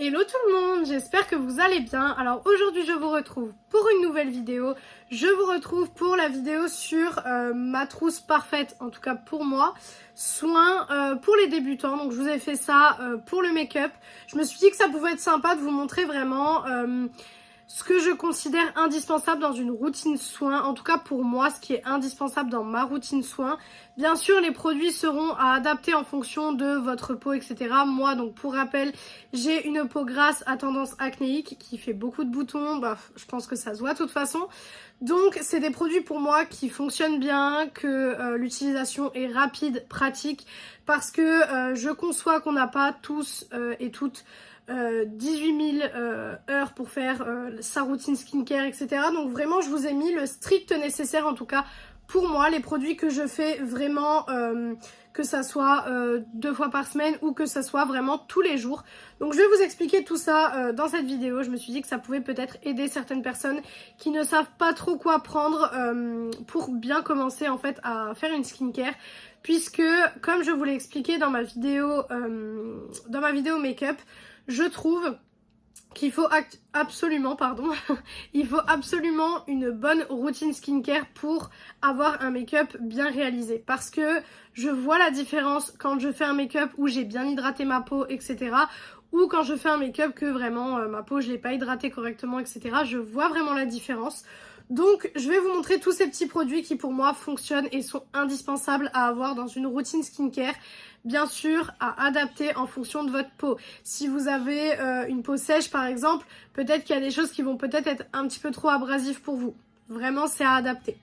Hello tout le monde, j'espère que vous allez bien. Alors aujourd'hui je vous retrouve pour une nouvelle vidéo. Je vous retrouve pour la vidéo sur ma trousse parfaite, en tout cas pour moi, soin pour les débutants. Donc je vous ai fait ça pour le make-up. Je me suis dit que ça pouvait être sympa de vous montrer vraiment ce que je considère indispensable dans une routine soin, en tout cas pour moi, ce qui est indispensable dans ma routine soin. Bien sûr, les produits seront à adapter en fonction de votre peau, etc. Moi, donc pour rappel, j'ai une peau grasse à tendance acnéique qui fait beaucoup de boutons, je pense que ça se voit de toute façon. Donc c'est des produits pour moi qui fonctionnent bien, que l'utilisation est rapide, pratique, parce que je conçois qu'on n'a pas tous et toutes 18 000 heures pour faire sa routine skincare, etc. Donc vraiment je vous ai mis le strict nécessaire, en tout cas pour moi, les produits que je fais vraiment, que ça soit 2 fois par semaine ou que ça soit vraiment tous les jours. Donc je vais vous expliquer tout ça dans cette vidéo. Je me suis dit que ça pouvait peut-être aider certaines personnes qui ne savent pas trop quoi prendre pour bien commencer en fait à faire une skincare. Puisque comme je vous l'ai expliqué dans ma vidéo make-up, je trouve qu'il faut absolument, il faut absolument une bonne routine skincare pour avoir un make-up bien réalisé. Parce que je vois la différence quand je fais un make-up où j'ai bien hydraté ma peau, etc. Ou quand je fais un make-up que vraiment ma peau je l'ai pas hydratée correctement, etc. Je vois vraiment la différence. Donc je vais vous montrer tous ces petits produits qui pour moi fonctionnent et sont indispensables à avoir dans une routine skincare. Bien sûr à adapter en fonction de votre peau. Si vous avez une peau sèche par exemple, peut-être qu'il y a des choses qui vont peut-être être un petit peu trop abrasives pour vous. Vraiment c'est à adapter.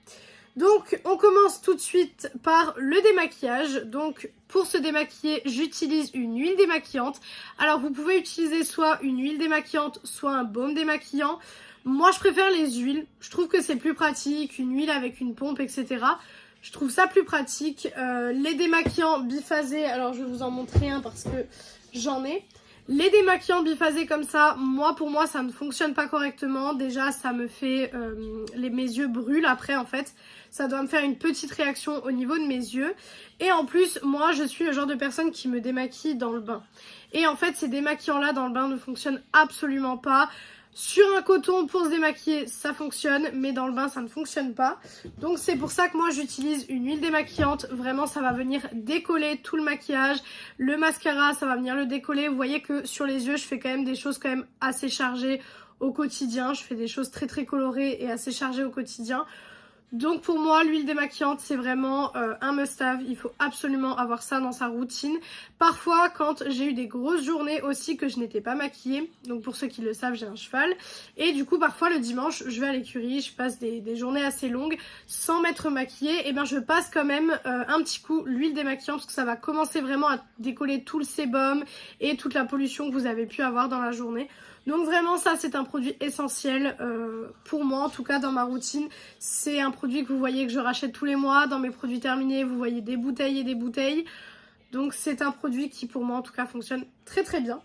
Donc on commence tout de suite par le démaquillage. Donc pour se démaquiller, j'utilise une huile démaquillante. Alors vous pouvez utiliser soit une huile démaquillante, soit un baume démaquillant. Moi je préfère les huiles, je trouve que c'est plus pratique, une huile avec une pompe, etc. Je trouve ça plus pratique. Les démaquillants biphasés, alors je vais vous en montrer un parce que j'en ai. Les démaquillants biphasés comme ça, pour moi ça ne fonctionne pas correctement. Déjà ça me fait, mes yeux brûlent après en fait. Ça doit me faire une petite réaction au niveau de mes yeux. Et en plus, moi je suis le genre de personne qui me démaquille dans le bain. Et en fait ces démaquillants là dans le bain ne fonctionnent absolument pas. Sur un coton pour se démaquiller ça fonctionne, mais dans le bain ça ne fonctionne pas. Donc c'est pour ça que moi j'utilise une huile démaquillante. Vraiment ça va venir décoller tout le maquillage. Le mascara ça va venir le décoller. Vous voyez que sur les yeux je fais quand même des choses quand même assez chargées au quotidien. Je fais des choses très très colorées et assez chargées au quotidien. Donc pour moi l'huile démaquillante c'est vraiment un must-have, il faut absolument avoir ça dans sa routine. Parfois quand j'ai eu des grosses journées aussi que je n'étais pas maquillée, donc pour ceux qui le savent j'ai un cheval, et du coup parfois le dimanche je vais à l'écurie, je passe des journées assez longues sans m'être maquillée, et bien je passe quand même un petit coup l'huile démaquillante parce que ça va commencer vraiment à décoller tout le sébum et toute la pollution que vous avez pu avoir dans la journée. Donc vraiment ça c'est un produit essentiel pour moi, en tout cas dans ma routine. C'est un produit que vous voyez que je rachète tous les mois. Dans mes produits terminés vous voyez des bouteilles et des bouteilles. Donc c'est un produit qui pour moi en tout cas fonctionne très très bien.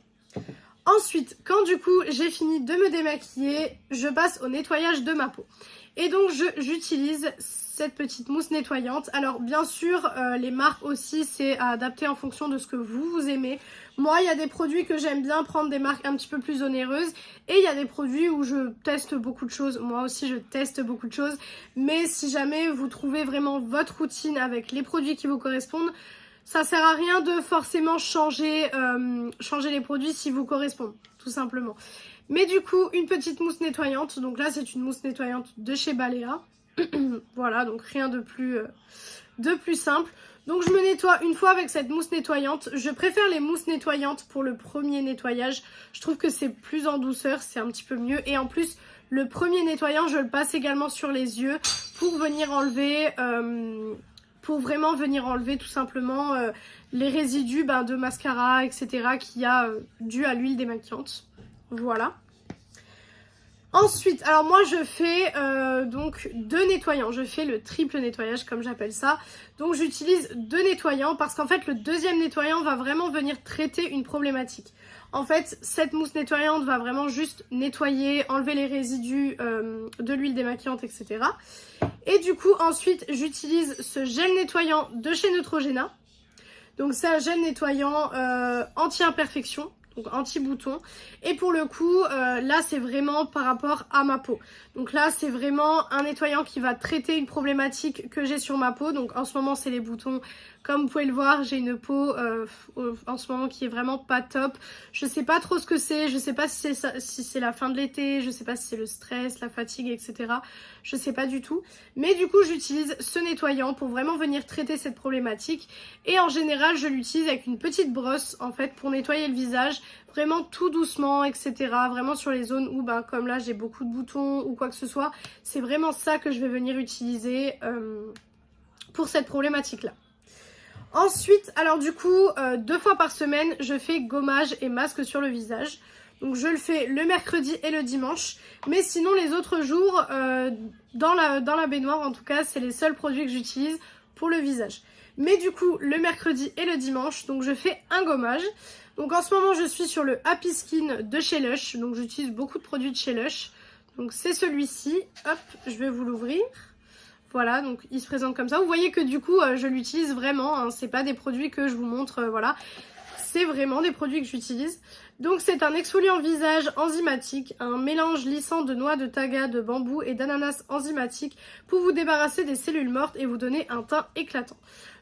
Ensuite quand du coup j'ai fini de me démaquiller, je passe au nettoyage de ma peau. Et donc j'utilise cette petite mousse nettoyante. Alors bien sûr les marques aussi c'est à adapter en fonction de ce que vous aimez. Moi il y a des produits que j'aime bien prendre des marques un petit peu plus onéreuses, et il y a des produits où je teste beaucoup de choses. Moi aussi je teste beaucoup de choses, mais si jamais vous trouvez vraiment votre routine avec les produits qui vous correspondent, ça sert à rien de forcément changer les produits si vous correspondent, tout simplement. Mais du coup une petite mousse nettoyante, donc là c'est une mousse nettoyante de chez Balea. Voilà, donc rien de plus simple. Donc je me nettoie une fois avec cette mousse nettoyante. Je préfère les mousses nettoyantes pour le premier nettoyage. Je trouve que c'est plus en douceur, c'est un petit peu mieux. Et en plus, le premier nettoyant, je le passe également sur les yeux pour venir enlever, tout simplement les résidus de mascara, etc. qu'il y a dû à l'huile démaquillante. Voilà. Ensuite, alors moi je fais donc 2 nettoyants, je fais le triple nettoyage comme j'appelle ça. Donc j'utilise 2 nettoyants parce qu'en fait le deuxième nettoyant va vraiment venir traiter une problématique. En fait cette mousse nettoyante va vraiment juste nettoyer, enlever les résidus de l'huile démaquillante, etc. Et du coup ensuite j'utilise ce gel nettoyant de chez Neutrogena. Donc c'est un gel nettoyant anti-imperfection. donc anti-bouton. Et pour le coup, là c'est vraiment par rapport à ma peau. Donc là c'est vraiment un nettoyant qui va traiter une problématique que j'ai sur ma peau. Donc en ce moment c'est les boutons. Comme vous pouvez le voir, j'ai une peau en ce moment qui est vraiment pas top. Je sais pas trop ce que c'est, je sais pas si c'est la fin de l'été, je sais pas si c'est le stress, la fatigue, etc. Je sais pas du tout. Mais du coup, j'utilise ce nettoyant pour vraiment venir traiter cette problématique. Et en général, je l'utilise avec une petite brosse en fait pour nettoyer le visage. Vraiment tout doucement, etc. Vraiment sur les zones où, comme là, j'ai beaucoup de boutons ou quoi que ce soit. C'est vraiment ça que je vais venir utiliser pour cette problématique-là. Ensuite, alors du coup, 2 fois par semaine, je fais gommage et masque sur le visage. Donc je le fais le mercredi et le dimanche. Mais sinon, les autres jours, dans la baignoire, en tout cas, c'est les seuls produits que j'utilise pour le visage. Mais du coup, le mercredi et le dimanche, donc je fais un gommage. Donc en ce moment, je suis sur le Happy Skin de chez Lush. Donc j'utilise beaucoup de produits de chez Lush. Donc c'est celui-ci. Hop, je vais vous l'ouvrir. Voilà, donc il se présente comme ça. Vous voyez que du coup, je l'utilise vraiment. Hein. C'est pas des produits que je vous montre, voilà. C'est vraiment des produits que j'utilise. Donc c'est un exfoliant visage enzymatique, un mélange lissant de noix de taga, de bambou et d'ananas enzymatique pour vous débarrasser des cellules mortes et vous donner un teint éclatant.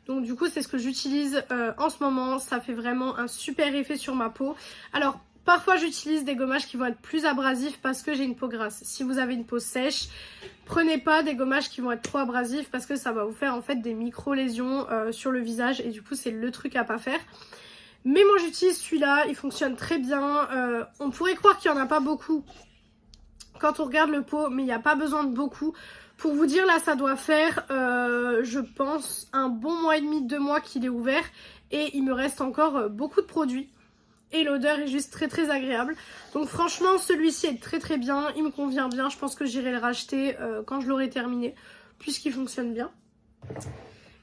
Donc du coup, c'est ce que j'utilise en ce moment. Ça fait vraiment un super effet sur ma peau. Alors, parfois j'utilise des gommages qui vont être plus abrasifs parce que j'ai une peau grasse. Si vous avez une peau sèche, prenez pas des gommages qui vont être trop abrasifs parce que ça va vous faire en fait des micro-lésions sur le visage et du coup c'est le truc à pas faire. Mais moi j'utilise celui-là, il fonctionne très bien. On pourrait croire qu'il n'y en a pas beaucoup quand on regarde le pot, mais il n'y a pas besoin de beaucoup. Pour vous dire, là ça doit faire, je pense, un bon mois et demi, 2 mois qu'il est ouvert et il me reste encore beaucoup de produits. Et l'odeur est juste très très agréable. Donc franchement celui-ci est très très bien. Il me convient bien. Je pense que j'irai le racheter quand je l'aurai terminé. Puisqu'il fonctionne bien.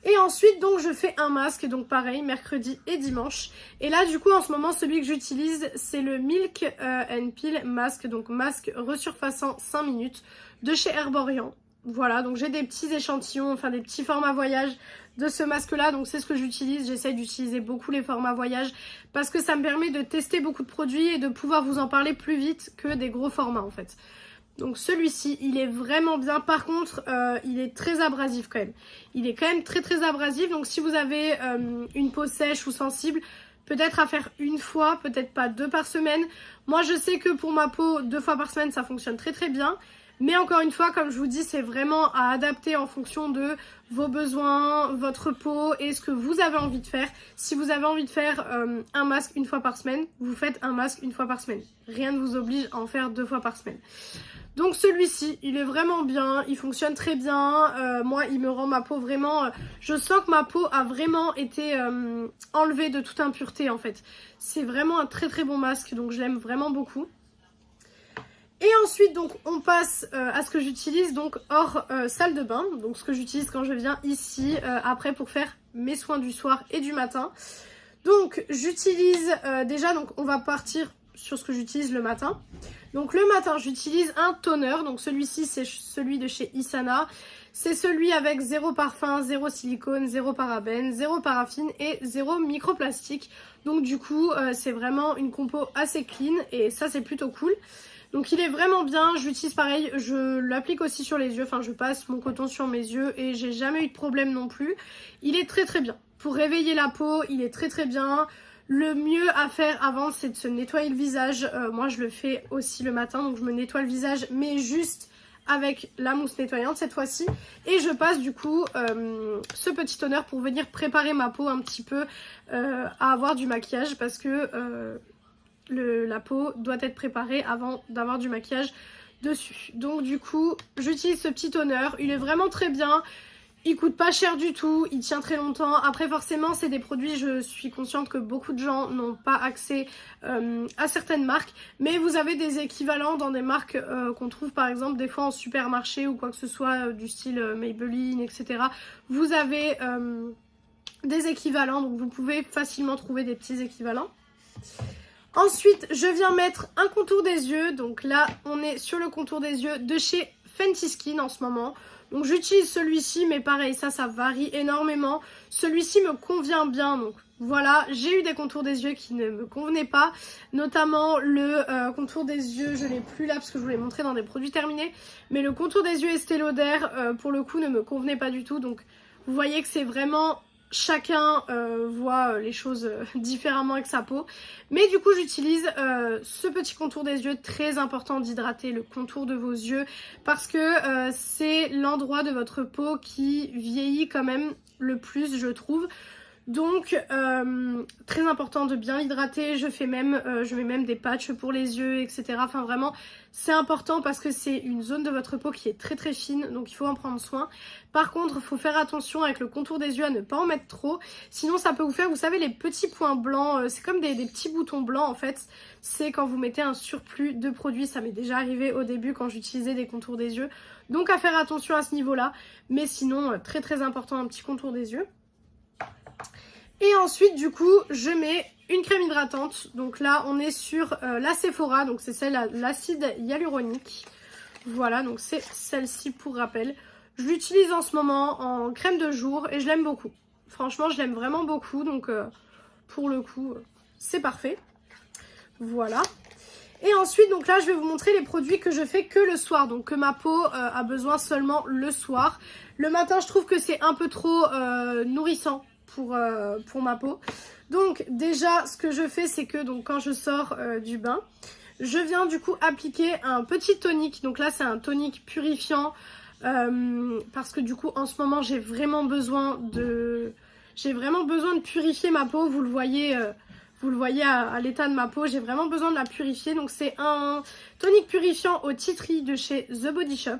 Et ensuite donc je fais un masque. Donc pareil mercredi et dimanche. Et là du coup en ce moment celui que j'utilise c'est le Milk and Peel masque. Donc masque resurfaçant 5 minutes de chez Herborian. Voilà, donc j'ai des petits échantillons, enfin des petits formats voyage de ce masque là, donc c'est ce que j'utilise. J'essaye d'utiliser beaucoup les formats voyage parce que ça me permet de tester beaucoup de produits et de pouvoir vous en parler plus vite que des gros formats en fait. Donc celui-ci il est vraiment bien, par contre il est très abrasif quand même. Il est quand même très très abrasif, donc si vous avez une peau sèche ou sensible, peut-être à faire une fois, peut-être pas 2 par semaine. Moi je sais que pour ma peau 2 fois par semaine ça fonctionne très très bien. Mais encore une fois, comme je vous dis, c'est vraiment à adapter en fonction de vos besoins, votre peau et ce que vous avez envie de faire. Si vous avez envie de faire un masque 1 fois par semaine, vous faites un masque 1 fois par semaine. Rien ne vous oblige à en faire 2 fois par semaine. Donc celui-ci, il est vraiment bien, il fonctionne très bien. Moi, il me rend ma peau vraiment... je sens que ma peau a vraiment été enlevée de toute impureté en fait. C'est vraiment un très très bon masque, donc je l'aime vraiment beaucoup. Et ensuite donc on passe à ce que j'utilise donc hors salle de bain. Donc ce que j'utilise quand je viens ici après pour faire mes soins du soir et du matin. Donc j'utilise déjà, donc on va partir sur ce que j'utilise le matin. Donc le matin j'utilise un toner. Donc celui-ci c'est celui de chez Isana. C'est celui avec 0 parfum, 0 silicone, 0 parabène, 0 paraffine et 0 microplastique. Donc du coup c'est vraiment une compo assez clean et ça c'est plutôt cool. Donc il est vraiment bien, je l'utilise pareil, je l'applique aussi sur les yeux, enfin je passe mon coton sur mes yeux et j'ai jamais eu de problème non plus. Il est très très bien, pour réveiller la peau, il est très très bien. Le mieux à faire avant c'est de se nettoyer le visage, moi je le fais aussi le matin, donc je me nettoie le visage mais juste avec la mousse nettoyante cette fois-ci. Et je passe du coup ce petit toner pour venir préparer ma peau un petit peu à avoir du maquillage parce que... la peau doit être préparée avant d'avoir du maquillage dessus. Donc du coup j'utilise ce petit toner, il est vraiment très bien, il coûte pas cher du tout, il tient très longtemps. Après forcément c'est des produits, je suis consciente que beaucoup de gens n'ont pas accès à certaines marques, mais vous avez des équivalents dans des marques qu'on trouve par exemple des fois en supermarché ou quoi que ce soit du style Maybelline etc. Vous avez des équivalents, donc vous pouvez facilement trouver des petits équivalents. Ensuite, je viens mettre un contour des yeux. Donc là, on est sur le contour des yeux de chez Fenty Skin en ce moment. Donc j'utilise celui-ci, mais pareil, ça varie énormément. Celui-ci me convient bien, donc voilà. J'ai eu des contours des yeux qui ne me convenaient pas, notamment le contour des yeux, je l'ai plus là parce que je vous l'ai montré dans des produits terminés. Mais le contour des yeux Estée Lauder, pour le coup, ne me convenait pas du tout. Donc vous voyez que c'est vraiment... Chacun voit les choses différemment avec sa peau. Mais du coup j'utilise ce petit contour des yeux, très important d'hydrater le contour de vos yeux parce que c'est l'endroit de votre peau qui vieillit quand même le plus, je trouve. Donc très important de bien hydrater. Je mets même des patchs pour les yeux, etc. Enfin vraiment c'est important parce que c'est une zone de votre peau qui est très très fine, donc il faut en prendre soin. Par contre il faut faire attention avec le contour des yeux à ne pas en mettre trop, sinon ça peut vous faire, vous savez, les petits points blancs, c'est comme des petits boutons blancs en fait. C'est quand vous mettez un surplus de produits, ça m'est déjà arrivé au début quand j'utilisais des contours des yeux. Donc à faire attention à ce niveau là, mais sinon très très important un petit contour des yeux. Et ensuite du coup je mets une crème hydratante. Donc là on est sur la Sephora, donc c'est celle à l'acide hyaluronique. Voilà, donc c'est celle-ci pour rappel. Je l'utilise en ce moment en crème de jour et je l'aime beaucoup. Franchement je l'aime vraiment beaucoup, donc pour le coup c'est parfait. Voilà. Et ensuite donc là je vais vous montrer les produits que je fais que le soir, donc que ma peau a besoin seulement le soir. Le matin je trouve que c'est un peu trop nourrissant pour ma peau. Donc déjà ce que je fais c'est que donc quand je sors du bain, je viens du coup appliquer un petit tonique. Donc là c'est un tonique purifiant parce que du coup en ce moment j'ai vraiment besoin de purifier ma peau. Vous le voyez à l'état de ma peau, j'ai vraiment besoin de la purifier. Donc c'est un tonique purifiant au tea tree de chez The Body Shop.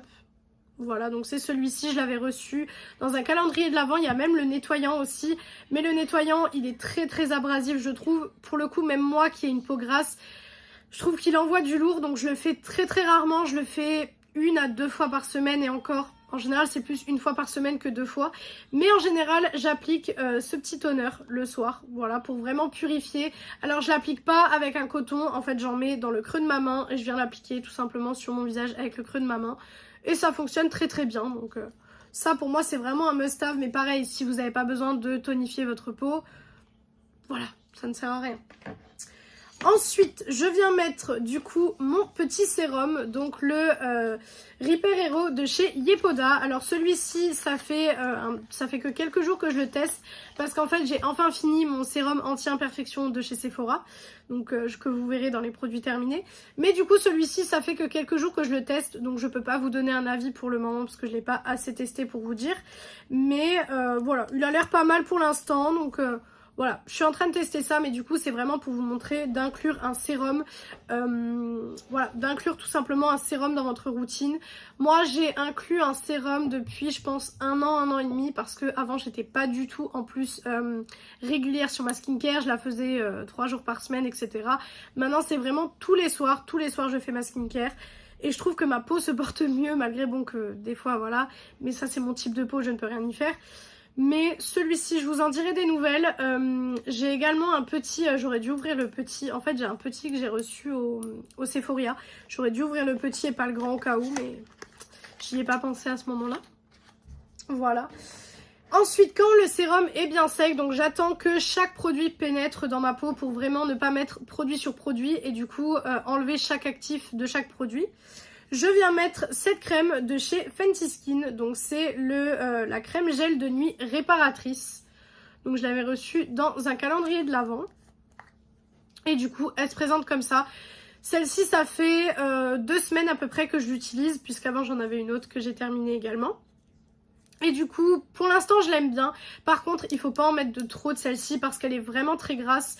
Voilà, donc c'est celui-ci, je l'avais reçu dans un calendrier de l'Avent. Il y a même le nettoyant aussi, mais le nettoyant il est très très abrasif je trouve. Pour le coup, même moi qui ai une peau grasse, je trouve qu'il envoie du lourd, donc je le fais très très rarement. Je le fais 1 à 2 fois par semaine et encore, en général c'est plus 1 fois par semaine que 2 fois. Mais en général j'applique ce petit toner le soir, voilà, pour vraiment purifier. Alors je l'applique pas avec un coton, en fait j'en mets dans le creux de ma main et je viens l'appliquer tout simplement sur mon visage avec le creux de ma main. Et ça fonctionne très très bien, donc ça pour moi c'est vraiment un must-have. Mais pareil, si vous n'avez pas besoin de tonifier votre peau, voilà, ça ne sert à rien. Ensuite, je viens mettre du coup mon petit sérum, donc le Repair Hero de chez Yepoda. Alors celui-ci, ça fait que quelques jours que je le teste parce qu'en fait j'ai enfin fini mon sérum anti-imperfection de chez Sephora, donc que vous verrez dans les produits terminés. Mais du coup celui-ci, ça fait que quelques jours que je le teste, donc je peux pas vous donner un avis pour le moment parce que je l'ai pas assez testé pour vous dire. Mais voilà, il a l'air pas mal pour l'instant, donc... voilà, je suis en train de tester ça, mais du coup c'est vraiment pour vous montrer d'inclure un sérum, voilà, d'inclure tout simplement un sérum dans votre routine. Moi j'ai inclus un sérum depuis je pense 1 an et demi, parce que avant j'étais pas du tout en plus régulière sur ma skincare, je la faisais 3 jours par semaine, etc. Maintenant c'est vraiment tous les soirs je fais ma skincare. Et je trouve que ma peau se porte mieux, malgré bon que des fois voilà, mais ça c'est mon type de peau, je ne peux rien y faire. Mais celui-ci, je vous en dirai des nouvelles. J'ai également un petit, j'aurais dû ouvrir le petit. En fait, j'ai un petit que j'ai reçu au Sephora. J'aurais dû ouvrir le petit et pas le grand au cas où, mais j'y ai pas pensé à ce moment-là. Voilà. Ensuite, quand le sérum est bien sec, donc j'attends que chaque produit pénètre dans ma peau pour vraiment ne pas mettre produit sur produit et du coup enlever chaque actif de chaque produit. Je viens mettre cette crème de chez Fenty Skin, donc c'est la crème gel de nuit réparatrice. Donc je l'avais reçue dans un calendrier de l'Avent. Et du coup, elle se présente comme ça. Celle-ci, ça fait 2 semaines à peu près que je l'utilise, puisqu'avant j'en avais une autre que j'ai terminée également. Et du coup, pour l'instant, je l'aime bien. Par contre, il ne faut pas en mettre de trop de celle-ci parce qu'elle est vraiment très grasse.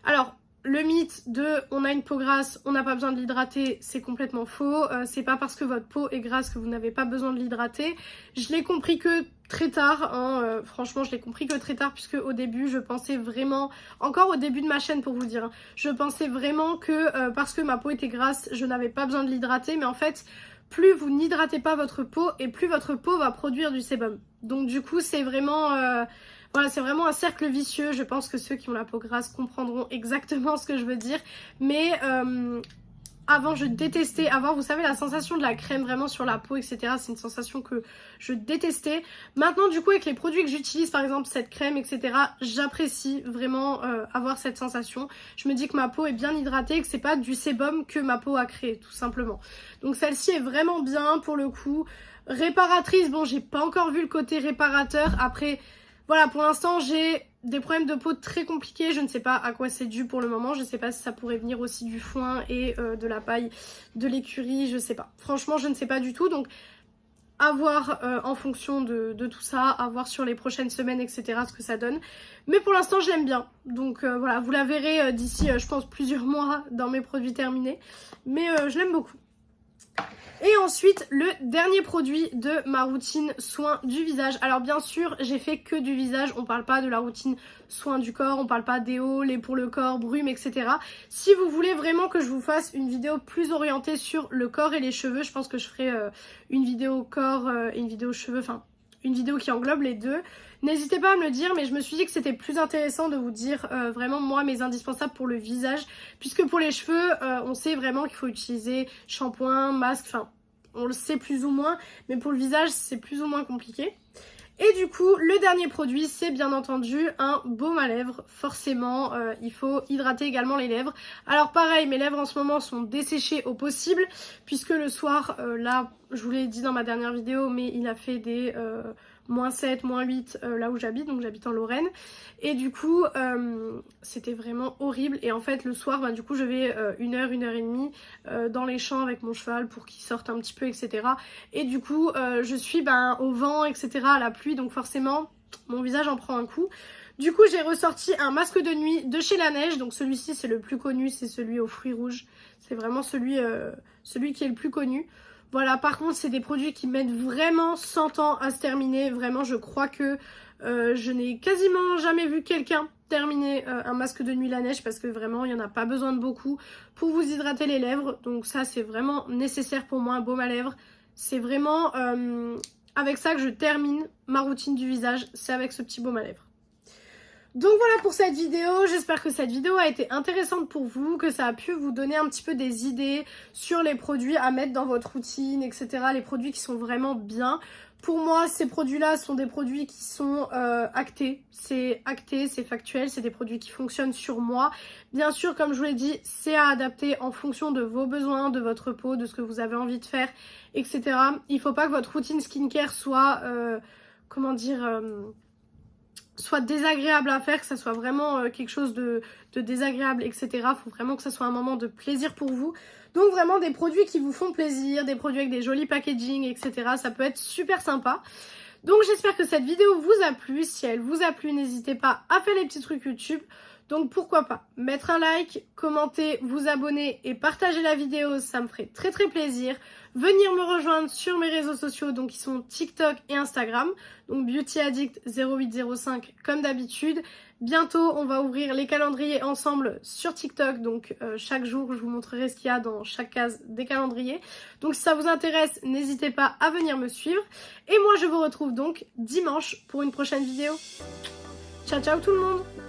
Alors... le mythe de on a une peau grasse, on n'a pas besoin de l'hydrater, c'est complètement faux. C'est pas parce que votre peau est grasse que vous n'avez pas besoin de l'hydrater. Je l'ai compris que très tard, hein, franchement je l'ai compris que très tard, puisque au début je pensais vraiment, encore au début de ma chaîne pour vous dire, hein, je pensais vraiment que parce que ma peau était grasse, je n'avais pas besoin de l'hydrater. Mais en fait, plus vous n'hydratez pas votre peau et plus votre peau va produire du sébum. Donc du coup c'est vraiment... voilà, c'est vraiment un cercle vicieux. Je pense que ceux qui ont la peau grasse comprendront exactement ce que je veux dire. Mais avant je détestais avoir, vous savez, la sensation de la crème vraiment sur la peau, etc. C'est une sensation que je détestais. Maintenant du coup avec les produits que j'utilise, par exemple cette crème, etc., j'apprécie vraiment avoir cette sensation. Je me dis que ma peau est bien hydratée et que c'est pas du sébum que ma peau a créé, tout simplement. Donc celle-ci est vraiment bien pour le coup. Réparatrice, bon j'ai pas encore vu le côté réparateur. Après voilà, pour l'instant j'ai des problèmes de peau très compliqués, je ne sais pas à quoi c'est dû pour le moment, je sais pas si ça pourrait venir aussi du foin et de la paille de l'écurie, je sais pas. Franchement je ne sais pas du tout, donc à voir en fonction de tout ça, à voir sur les prochaines semaines, etc. ce que ça donne. Mais pour l'instant je l'aime bien, donc voilà, vous la verrez d'ici je pense plusieurs mois dans mes produits terminés, mais je l'aime beaucoup. Et ensuite, le dernier produit de ma routine soin du visage. Alors bien sûr, j'ai fait que du visage, on parle pas de la routine soin du corps, on parle pas déo, lait pour le corps, brume, etc. Si vous voulez vraiment que je vous fasse une vidéo plus orientée sur le corps et les cheveux, je pense que je ferai une vidéo corps et une vidéo cheveux, enfin une vidéo qui englobe les deux. N'hésitez pas à me le dire, mais je me suis dit que c'était plus intéressant de vous dire vraiment moi mes indispensables pour le visage, puisque pour les cheveux on sait vraiment qu'il faut utiliser shampoing, masque, enfin on le sait plus ou moins, mais pour le visage c'est plus ou moins compliqué. Et du coup le dernier produit c'est bien entendu un baume à lèvres. Forcément il faut hydrater également les lèvres. Alors pareil, mes lèvres en ce moment sont desséchées au possible, puisque le soir là je vous l'ai dit dans ma dernière vidéo, mais il a fait des -7, -8 là où j'habite, donc j'habite en Lorraine, et du coup c'était vraiment horrible. Et en fait le soir du coup je vais 1 heure et demie dans les champs avec mon cheval pour qu'il sorte un petit peu, etc. Et du coup je suis au vent, etc., à la pluie, donc forcément mon visage en prend un coup. Du coup j'ai ressorti un masque de nuit de chez La Neige, donc celui-ci c'est le plus connu, c'est celui aux fruits rouges, c'est vraiment celui qui est le plus connu. Voilà, par contre c'est des produits qui mettent vraiment 100 ans à se terminer. Vraiment je crois que je n'ai quasiment jamais vu quelqu'un terminer un masque de nuit La Neige, parce que vraiment il n'y en a pas besoin de beaucoup pour vous hydrater les lèvres. Donc ça c'est vraiment nécessaire pour moi, un baume à lèvres. C'est vraiment avec ça que je termine ma routine du visage, c'est avec ce petit baume à lèvres. Donc voilà pour cette vidéo, j'espère que cette vidéo a été intéressante pour vous, que ça a pu vous donner un petit peu des idées sur les produits à mettre dans votre routine, etc. Les produits qui sont vraiment bien. Pour moi, ces produits-là sont des produits qui sont actés, c'est factuel, c'est des produits qui fonctionnent sur moi. Bien sûr, comme je vous l'ai dit, c'est à adapter en fonction de vos besoins, de votre peau, de ce que vous avez envie de faire, etc. Il ne faut pas que votre routine skincare soit, soit désagréable à faire, que ça soit vraiment quelque chose de désagréable, etc. Il faut vraiment que ça soit un moment de plaisir pour vous. Donc vraiment des produits qui vous font plaisir, des produits avec des jolis packaging, etc. Ça peut être super sympa. Donc j'espère que cette vidéo vous a plu. Si elle vous a plu, n'hésitez pas à faire les petits trucs YouTube. Donc pourquoi pas mettre un like, commenter, vous abonner et partager la vidéo, ça me ferait très très plaisir. Venir me rejoindre sur mes réseaux sociaux, donc qui sont TikTok et Instagram, donc Beauty Addict 0805 comme d'habitude. Bientôt on va ouvrir les calendriers ensemble sur TikTok, donc chaque jour je vous montrerai ce qu'il y a dans chaque case des calendriers. Donc si ça vous intéresse, n'hésitez pas à venir me suivre. Et moi je vous retrouve donc dimanche pour une prochaine vidéo. Ciao ciao tout le monde!